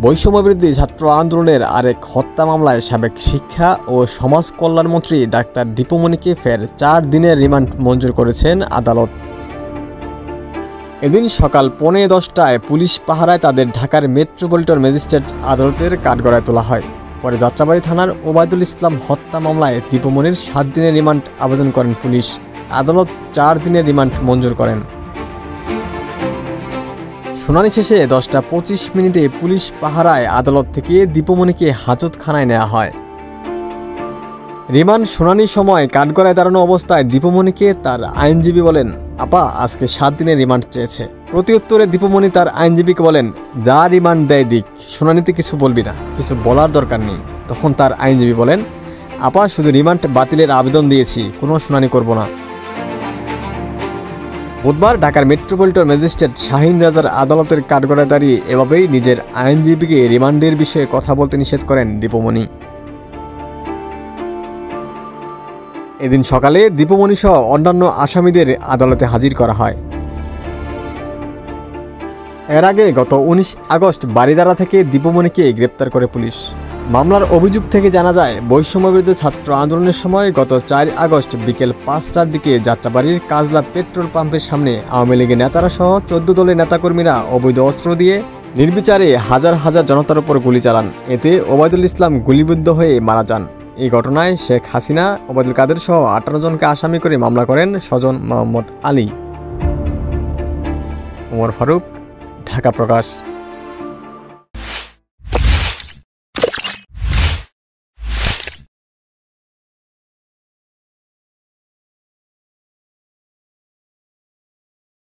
বৈষম্যবিরোধী ছাত্র আন্দোলনের আরেক হত্যা মামলায় সাবেক শিক্ষা ও সমাজ কল্যাণমন্ত্রী ডাক্তার দীপুমণিকে ফের ৪ দিনের রিমান্ড মঞ্জুর করেছেন আদালত। এদিন সকাল 10:15টায় পুলিশ পাহারায় তাদের ঢাকার মেট্রোপলিটন ম্যাজিস্ট্রেট আদালতের কাঠগড়ায় তোলা হয়। পরে যাত্রাবাড়ী থানার ওবায়দুল ইসলাম হত্যা মামলায় দীপুমণির ৭ দিনের রিমান্ড আবেদন করেন পুলিশ। আদালত ৪ দিনের রিমান্ড মঞ্জুর করেন। শুনানি শেষে 10:25 পুলিশ পাহারায় আদালত থেকে দীপুমণিকে হাজতখানায় নেওয়া হয়। রিমান্ড শুনানির সময় কাঠগড়ায় দাঁড়ানো অবস্থায় দীপুমণিকে তার আইনজীবী বলেন, আপা আজকে ৭ দিনের রিমান্ড চেয়েছে। প্রতি উত্তরে দীপুমণি তার আইনজীবীকে বলেন, যা রিমান্ড দেয় দিক, শুনানিতে কিছু বলবি না, কিছু বলার দরকার নেই। তখন তার আইনজীবী বলেন, আপা শুধু রিমান্ড বাতিলের আবেদন দিয়েছি, কোনো শুনানি করব না। বুধবার ঢাকার মেট্রোপলিটন ম্যাজিস্ট্রেট শাহিন রাজার আদালতের কাঠগড়ায় দাঁড়িয়ে এভাবেই নিজের আইনজীবীকে রিমান্ডের বিষয়ে কথা বলতে নিষেধ করেন দীপুমণি। এদিন সকালে দীপুমণি সহ অন্যান্য আসামিদের আদালতে হাজির করা হয়। এর আগে গত 19 আগস্ট বারিধারা থেকে দীপুমণিকে গ্রেপ্তার করে পুলিশ। মামলার অভিযোগ থেকে জানা যায়, বৈষম্যবিরোধী ছাত্র আন্দোলনের সময় গত ৪ আগস্ট বিকেল ৫টার দিকে যাত্রাবাড়ির কাজলা পেট্রোল পাম্পের সামনে আওয়ামী লীগের নেতারা সহ ১৪ দলের নেতাকর্মীরা অবৈধ অস্ত্র দিয়ে নির্বিচারে হাজার হাজার জনতার উপর গুলি চালান। এতে ওবায়দুল ইসলাম গুলিবিদ্ধ হয়ে মারা যান। এই ঘটনায় শেখ হাসিনা, ওবায়দুল কাদের সহ ১৮ জনকে আসামি করে মামলা করেন স্বজন মোহাম্মদ আলী। ওমর ফারুক, ঢাকা প্রকাশ।